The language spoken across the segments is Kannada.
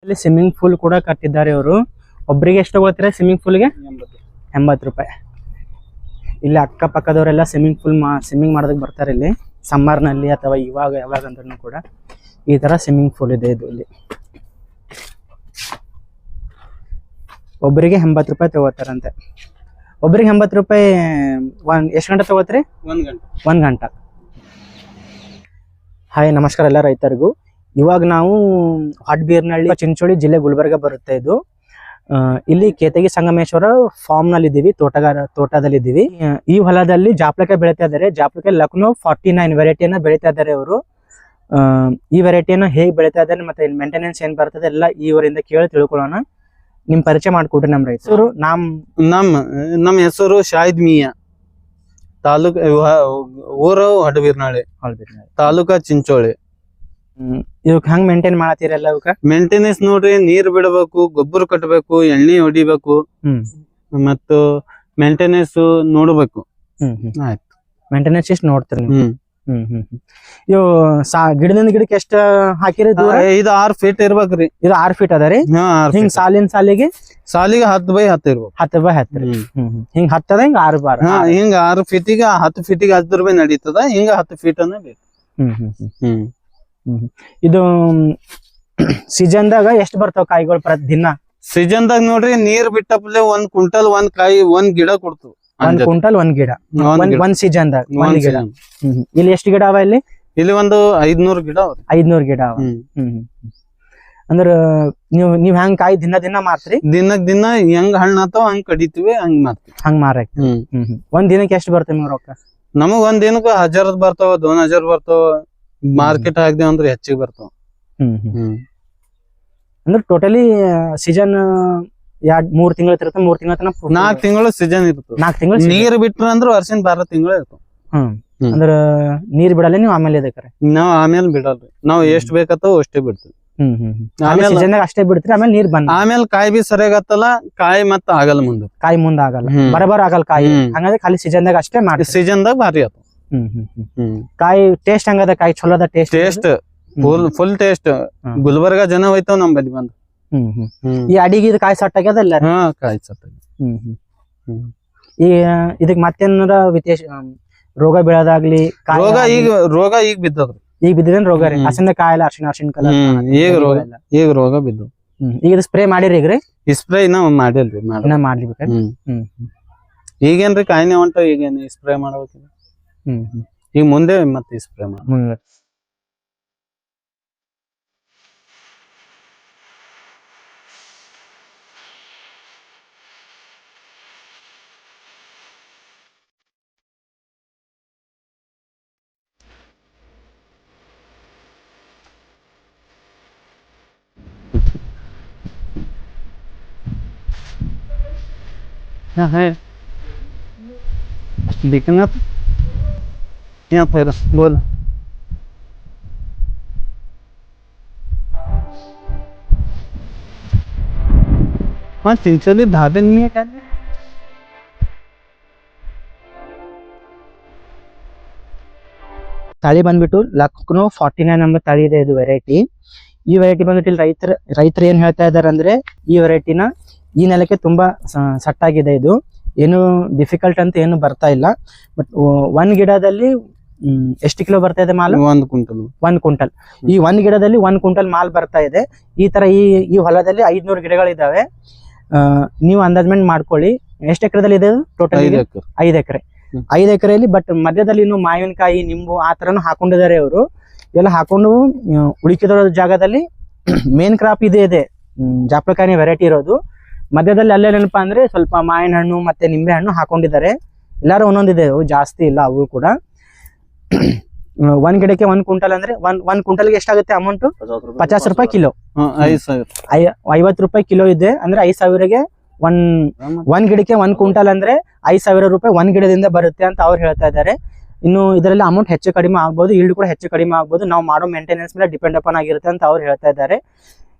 ಇಲ್ಲಿ ಸ್ವಿಮ್ಮಿಂಗ್ ಪೂಲ್ ಕೂಡ ಕಟ್ಟಿದ್ದಾರೆ ಇವರು. ಒಬ್ಬರಿಗೆ ಎಷ್ಟು ತಗೋತೀರಾ ಸ್ವಿಮ್ಮಿಂಗ್ ಪೂಲ್ಗೆ? 80 ರೂಪಾಯಿ. ಇಲ್ಲಿ ಅಕ್ಕಪಕ್ಕದವರೆಲ್ಲ ಸ್ವಿಮ್ಮಿಂಗ್ ಮಾಡೋದಕ್ಕೆ ಬರ್ತಾರೆ ಇಲ್ಲಿ ಸಮ್ಮರ್ನಲ್ಲಿ ಅಥವಾ ಇವಾಗ ಯಾವಾಗ ಅಂದ್ರೂ ಕೂಡ ಈ ತರ ಸ್ವಿಮ್ಮಿಂಗ್ ಪೂಲ್ ಇದೆ ಇದು. ಇಲ್ಲಿ ಒಬ್ಬರಿಗೆ 80 ರೂಪಾಯಿ ತಗೋತಾರಂತೆ. ಒಬ್ಬರಿಗೆ 80 ರೂಪಾಯಿ. ಎಷ್ಟು ಗಂಟೆ ತಗೋತೀರಿ? 1 ಗಂಟೆ. ಹಾಯ್, ನಮಸ್ಕಾರ ಎಲ್ಲ ರೈತರಿಗೂ. ಇವಾಗ ನಾವು ಹಾಟ್ಬೀರ್ನಹಳ್ಳಿ, ಚಿಂಚೋಳಿ ಜಿಲ್ಲೆ, ಗುಲ್ಬರ್ಗ ಬರುತ್ತೆ ಇದು. ಇಲ್ಲಿ ಕೇತಗಿ ಸಂಗಮೇಶ್ವರ ಫಾರ್ಮ್ ನಲ್ಲಿ ಇದೀವಿ, ತೋಟದಲ್ಲಿ. ಈ ಹೊಲದಲ್ಲಿ ಜಾಪಳಕಾಯಿ ಬೆಳೀತಾ ಇದ್ದಾರೆ. ಜಾಪಳಕಾಯಿ ಲಕ್ನೋ 49 ವೆರೈಟಿಯನ್ನ ಬೆಳೀತಾ ಇದ್ದಾರೆ ಅವರು. ಈ ವೆರೈಟಿಯನ್ನ ಹೇಗೆ ಬೆಳೀತಾ ಇದ್ದಾರೆ ಮತ್ತೆ ಮೇಂಟೆನೆನ್ಸ್ ಏನ್ ಬರ್ತದೆ ಎಲ್ಲ ಇವರಿಂದ ಕೇಳಿ ತಿಳ್ಕೊಳ್ಳೋಣ. ನಿಮ್ ಪರಿಚಯ ಮಾಡ್ಕೊಡ್ರಿ ನಮ್ಮ ರೈತರು. ನಮ್ಮ ಹೆಸರು ಶಾಹಿದ್ ಮಿಯಾ, ತಾಲೂಕ್ ಊರು ಹಡಬೀರ್ನಾಳಿ, ತಾಲೂಕ ಚಿಂಚೋಳಿ. ಇವಕ್ ಹಂಗ್ ಮೇಂಟೈನ್ ಮಾಡತ್ತೀರಲ್ಲ? ಇವಕ್ಕ ಮೇಂಟೆನೆನ್ಸ್ ನೋಡ್ರಿ, ನೀರ್ ಬಿಡಬೇಕು, ಗೊಬ್ಬರ ಕಟ್ಟಬೇಕು, ಎಣ್ಣೆ ಹೊಡಿಬೇಕು, ಮತ್ತು ಮೇಂಟೆನೆನ್ಸ್ ನೋಡ್ಬೇಕು. ಆಯ್ತು, ಮೇಂಟೆನೆನ್ಸ್ ಎಷ್ಟು ನೋಡ್ತೀರಿ ನೀವು? ಇವು ಗಿಡದಿಂದ ಗಿಡಕ್ಕೆ ಎಷ್ಟ ಹಾಕಿರಿ? 6 ಫೀಟ್ ಇರ್ಬೇಕ್ರಿ. ಇದು 6 ಫೀಟ್ ಅದ ರೀ. ಹಿಂಗ್ ಸಾಲಿಗೆ 10 by 10 ಇರ್ಬೇಕು. 10 by 10 ಹಿಂಗ್ 10 ಅದ. ಹಿಂಗ 6 ಬಾರ್ ಹಿಂಗ 6 ಫೀಟಿಗೆ 10 ಫೀಟಿಗೆ 10 ರೂಪಾಯಿ ನಡೀತದ. ಹಿಂಗ 10 ಫೀಟ್ ಅನ್ನ ಬೇಕು. ಇದು ಸೀಸನ್ದಾಗ ಎಷ್ಟ್ ಬರ್ತಾವ ಕಾಯಿಗಳು ದಿನ? ಸೀಸನ್ದಾಗ ನೋಡ್ರಿ, ನೀರ್ ಬಿಟ್ಟಪ್ಲೆ 1 ಕ್ವಿಂಟಲ್ 1 ಕಾಯಿ 1 ಗಿಡ ಕೊಡ್ತು. 1 ಕ್ವಿಂಟಲ್ 1 ಗಿಡ ಒಂದ್ ಸೀಸನ್ದಾಗ 1 ಗಿಡ. ಇಲ್ಲಿ ಎಷ್ಟು ಗಿಡ ಅವ? ಇಲ್ಲಿ ಒಂದು 500 ಗಿಡ. 500 ಗಿಡ ಅವ. ಅಂದ್ರ ನೀವ್ ಹೆಂಗ್ ಕಾಯಿ ದಿನ ಮಾರ್ತ್ರಿ? ದಿನ ಹೆಂಗ್ ಹಣ್ಣು ಆತಾವ ಹಂಗ್ ಕಡಿತೀವಿ, ಹಂಗ್ ಮಾರ್ತೀವಿ. ಹಂಗ್ ಮಾರಕ್ ಒಂದ್ ದಿನಕ್ಕೆ ಎಷ್ಟು ಬರ್ತೇವೆ ನಿಮ್ಗೆ ರೊಕ್ಕ? ನಮಗ್ ಒಂದ್ ದಿನಕ್ಕ 1000 ಬರ್ತಾವ, 2000 ಬರ್ತಾವ. ಮಾರ್ಕೆಟ್ ಹಾಕ್ದೇವ್ ಅಂದ್ರೆ ಹೆಚ್ಚಿಗೆ ಬರ್ತಾವ. ಅಂದ್ರೆ ಟೋಟಲಿ ಸೀಸನ್ 3 ತಿಂಗಳು ಇರ್ತದೆ. 3 ತಿಂಗಳ ತನಕ 4 ತಿಂಗಳು ಸೀಸನ್ ಇರ್ತದೆ. 4 ತಿಂಗಳು ನೀರ್ ಬಿಟ್ರ ಅಂದ್ರೆ ವರ್ಷಿನ 12 ತಿಂಗಳು ಇರ್ತಾವ. ಅಂದ್ರ ನೀರ್ ಬಿಡಲ್ಲ ನೀವು? ಆಮೇಲೆ ಇದಕ್ಕೆ ನಾವ್ ಆಮೇಲೆ ಬಿಡಲ್ರಿ. ನಾವ್ ಎಷ್ಟ್ ಬೇಕತ್ತೋ ಅಷ್ಟೇ ಬಿಡ್ತೀವಿ. ಅಷ್ಟೇ ಬಿಡ್ತೀರಿ. ಆಮೇಲೆ ನೀರ್ ಬಂದ ಆಮೇಲೆ ಕಾಯಿ ಬಿ ಸರಿಯಾಗತ್ತಲ್ಲ, ಕಾಯಿ ಮತ್ತ ಆಗಲ್ಲ. ಕಾಯಿ ಮುಂದ ಆಗಲ್ಲ, ಬರಬರ ಆಗಲ್ಲ ಕಾಯಿ. ಹಂಗಾದ್ರೆ ಖಾಲಿ ಸೀಸನ್ದಾಗ ಅಷ್ಟೇ ಮಾಡಿ. ಸೀಸನ್ದಾಗ ಭಾರಿ ಆತ. ಕಾಯಿ ಟೇಸ್ಟ್ ಹಂಗದ? ಕಾಯಿ ಚಲೋ ಅದ? Taste full taste. ಗುಲ್ಬರ್ಗ ಜನ ಹೋಯ್ತಾವ ನಮ್ಮಲ್ಲಿ ಬಂದು. ಈ ಅಡಿಗೆ ಕಾಯಿ ಸಟ್ ಆಗ್ಯದಲ್ಲ? ಕಾಯಿ ಸಟ್. ಈ ಇದಕ್ ಮತ್ತೇನಾರ ವಿಶೇಷ ರೋಗ ಬೀಳೋದಾಗ್ಲಿ? ರೋಗ ಈಗ ಬಿದ್ದದ್ರಿ. ಈಗ ಬಿದ್ದಿದೇನ್ ರೋಗ ರೀ? ಹಸಿನ ಕಾಯಿಲ್ಲ, ಅರ್ಶಿನ ಕಲರ್ ಈಗ ರೋಗ ಬಿದ್ದು. ಈಗ ಇದು ಸ್ಪ್ರೇ ಮಾಡಿರಿ? ಈಗ ರೀ ಸ್ಪ್ರೇ ಇನ್ನ ಮಾಡಿಲ್ರಿ. ಮಾಡ್ಲಿಬೇಕ. ಈಗೇನ್ರಿ ಕಾಯಿನೇ ಹೊಂಟ, ಈಗೇನ್ ಸ್ಪ್ರೇ ಮಾಡ್ಬೇಕಿಲ್ಲ. ಈಗ ಮುಂದೆ ಮತ್ತೆ ಸ್ಪ್ರೇ ಮಾಡ. है देखना यहाँ पर बोल। हाँ, चिंचोली ढाबे नहीं है क्या? ತಳಿ ಬಂದ್ಬಿಟ್ಟು ಲಕ್ನೋ 49 ಎಂಬ ತಳಿ ಇದೆ. ಇದು ವೆರೈಟಿ. ಈ ವೆರೈಟಿ ಬಂದ್ಬಿಟ್ಟು ಇಲ್ಲಿ ರೈತರು ಏನ್ ಹೇಳ್ತಾ ಇದಾರೆ ಅಂದ್ರೆ, ಈ ವೆರೈಟಿನ ಈ ನೆಲಕ್ಕೆ ತುಂಬಾ ಸೆಟ್ ಆಗಿದೆ. ಇದು ಏನು ಡಿಫಿಕಲ್ಟ್ ಅಂತ ಏನು ಬರ್ತಾ ಇಲ್ಲ. ಬಟ್ 1 ಗಿಡದಲ್ಲಿ ಎಷ್ಟು ಕಿಲೋ ಬರ್ತಾ ಇದೆ ಮಾಲ್? 1 ಕ್ವಿಂಟಲ್. 1 ಕ್ವಿಂಟಲ್. ಈ 1 ಗಿಡದಲ್ಲಿ 1 ಕ್ವಿಂಟಲ್ ಮಾಲ್ ಬರ್ತಾ ಇದೆ. ಈ ತರ ಈ ಹೊಲದಲ್ಲಿ 500 ಗಿಡಗಳಿದಾವೆ. ನೀವು ಅಂದಾಜ್ಮೆಂಟ್ ಮಾಡ್ಕೊಳ್ಳಿ. ಎಷ್ಟು ಎಕರೆದಲ್ಲಿ ಇದೆ ಟೋಟಲ್? 5 ಎಕರೆ. 5 ಎಕರೆಯಲ್ಲಿ ಬಟ್ ಮಧ್ಯದಲ್ಲಿ ಇನ್ನು ಮಾವಿನಕಾಯಿ, ನಿಂಬು ಆ ತರನು ಹಾಕೊಂಡಿದ್ದಾರೆ ಅವರು. ಎಲ್ಲ ಹಾಕೊಂಡು ಉಳಿಕಿದ ಜಾಗದಲ್ಲಿ ಮೇನ್ ಕ್ರಾಪ್ ಇದೆ ಜಾಪಳಕಾಯಿ ವೆರೈಟಿ ಇರೋದು. ಮಧ್ಯದಲ್ಲಿ ಅಲ್ಲೇ ನೆನಪಾ ಅಂದ್ರೆ ಸ್ವಲ್ಪ ಮಾವಿನ ಹಣ್ಣು ಮತ್ತೆ ನಿಂಬೆ ಹಣ್ಣು ಹಾಕೊಂಡಿದ್ದಾರೆ. ಎಲ್ಲಾರು ಒಂದೊಂದಿದೆ, ಜಾಸ್ತಿ ಇಲ್ಲ ಅವು ಕೂಡ. 1 ಗಿಡಕ್ಕೆ 1 ಕ್ವಿಂಟಲ್ ಅಂದ್ರೆ 1 ಕ್ವಿಂಟಲ್ಗೆ ಎಷ್ಟಾಗುತ್ತೆ ಅಮೌಂಟ್? 50 ರೂಪಾಯಿ ಕಿಲೋ. 50 ರೂಪಾಯಿ ಕಿಲೋ ಇದೆ ಅಂದ್ರೆ 5000ಗೆ 1 ಗಿಡಕ್ಕೆ 1 ಕ್ವಿಂಟಲ್ ಅಂದ್ರೆ 5000 ರೂಪಾಯಿ 1 ಗಿಡದಿಂದ ಬರುತ್ತೆ ಅಂತ ಅವ್ರು ಹೇಳ್ತಾ ಇದ್ದಾರೆ. ಇನ್ನು ಇದರಲ್ಲಿ ಅಮೌಂಟ್ ಹೆಚ್ಚು ಕಡಿಮೆ ಆಗ್ಬೋದು, ಈಲ್ಡ್ ಕೂಡ ಹೆಚ್ಚು ಕಡಿಮೆ ಆಗ್ಬೋದು. ನಾವು ಮಾಡೋ ಮೇಂಟೆನೆನ್ಸ್ ಮೇಲೆ ಡಿಪೆಂಡ್ ಅಪಾನ್ ಆಗಿರುತ್ತೆ ಅಂತ ಅವ್ರು ಹೇಳ್ತಾ ಇದ್ದಾರೆ.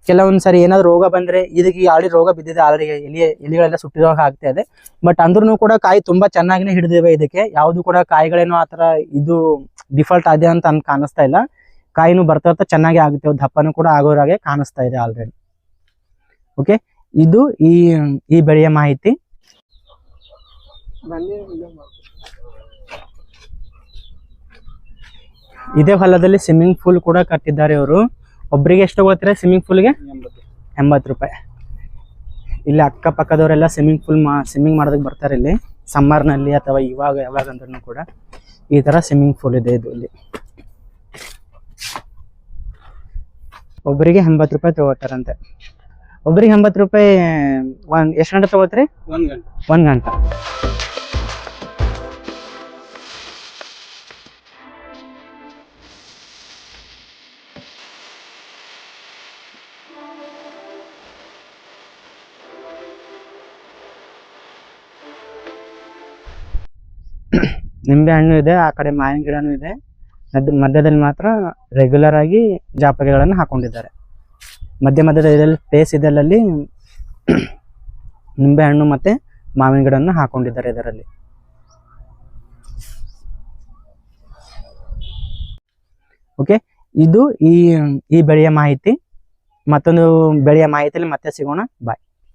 ಕೆಲವೊಂದ್ಸರಿ ಏನಾದ್ರು ರೋಗ ಬಂದ್ರೆ, ಇದಕ್ಕೆ ಆಲ್ರೆಡಿ ರೋಗ ಬಿದ್ದಿದೆ, ಆಲ್ರೆಡಿ ಎಲೆಗಳೆಲ್ಲ ಸುಟ್ಟಿದಾಗ ಆಗ್ತಾ ಇದೆ. ಬಟ್ ಅಂದ್ರೂ ಕೂಡ ಕಾಯಿ ತುಂಬಾ ಚೆನ್ನಾಗಿನೇ ಹಿಡಿದಿವೆ. ಇದಕ್ಕೆ ಯಾವ್ದು ಕೂಡ ಕಾಯಿಗಳೇನೋ ಆತರ ಇದು ಡಿಫಾಲ್ಟ್ ಆಗಿದೆ ಅಂತ ಕಾಣಿಸ್ತಾ ಇಲ್ಲ. ಕಾಯಿನೂ ಬರ್ತಾ ಚೆನ್ನಾಗಿ ಆಗುತ್ತೆ, ದಪ್ಪನೂ ಕೂಡ ಆಗೋರಾಗೆ ಕಾಣಿಸ್ತಾ ಇದೆ ಆಲ್ರೆಡಿ. ಓಕೆ, ಇದು ಈ ಬೆಳೆಯ ಮಾಹಿತಿ. ಇದೇ ಹೊಲದಲ್ಲಿ ಸ್ವಿಮ್ಮಿಂಗ್ ಪೂಲ್ ಕೂಡ ಕಟ್ಟಿದ್ದಾರೆ ಇವರು. ಒಬ್ಬರಿಗೆ ಎಷ್ಟು ತಗೋತಾರೆ ಸ್ವಿಮ್ಮಿಂಗ್ ಪೂಲ್ಗೆ? 80 ರೂಪಾಯಿ. ಇಲ್ಲಿ ಅಕ್ಕಪಕ್ಕದವರೆಲ್ಲ ಸ್ವಿಮ್ಮಿಂಗ್ ಮಾಡೋದಕ್ಕೆ ಬರ್ತಾರೆ ಇಲ್ಲಿ ಸಮ್ಮರ್ನಲ್ಲಿ ಅಥವಾ ಯಾವಾಗ ಅಂದ್ರೂ ಕೂಡ ಈ ತರ ಸ್ವಿಮ್ಮಿಂಗ್ ಪೂಲ್ ಇದೆ ಇದು. ಇಲ್ಲಿ ಒಬ್ಬರಿಗೆ 80 ರೂಪಾಯಿ ತಗೋತಾರಂತೆ. ಒಬ್ಬರಿಗೆ 80 ರೂಪಾಯಿ. ಎಷ್ಟು ಗಂಟೆ ತಗೋತ್ರಿ? 1 ಗಂಟೆ. ನಿಂಬೆ ಹಣ್ಣು ಇದೆ, ಆ ಕಡೆ ಮಾವಿನ ಗಿಡನೂ ಇದೆ. ಮಧ್ಯದಲ್ಲಿ ಮಾತ್ರ ರೆಗ್ಯುಲರ್ ಆಗಿ ಜಾಪಗೆಗಳನ್ನು ಹಾಕೊಂಡಿದ್ದಾರೆ. ಮಧ್ಯದಲ್ಲಿ ಸ್ಪೇಸ್ ಇದರಲ್ಲಿ ನಿಂಬೆ ಹಣ್ಣು ಮತ್ತೆ ಮಾವಿನ ಗಿಡವನ್ನು ಹಾಕೊಂಡಿದ್ದಾರೆ ಇದರಲ್ಲಿ. ಓಕೆ, ಇದು ಈ ಬೆಳೆಯ ಮಾಹಿತಿ. ಮತ್ತೊಂದು ಬೆಳೆಯ ಮಾಹಿತಿಯಲ್ಲಿ ಮತ್ತೆ ಸಿಗೋಣ. ಬಾಯ್.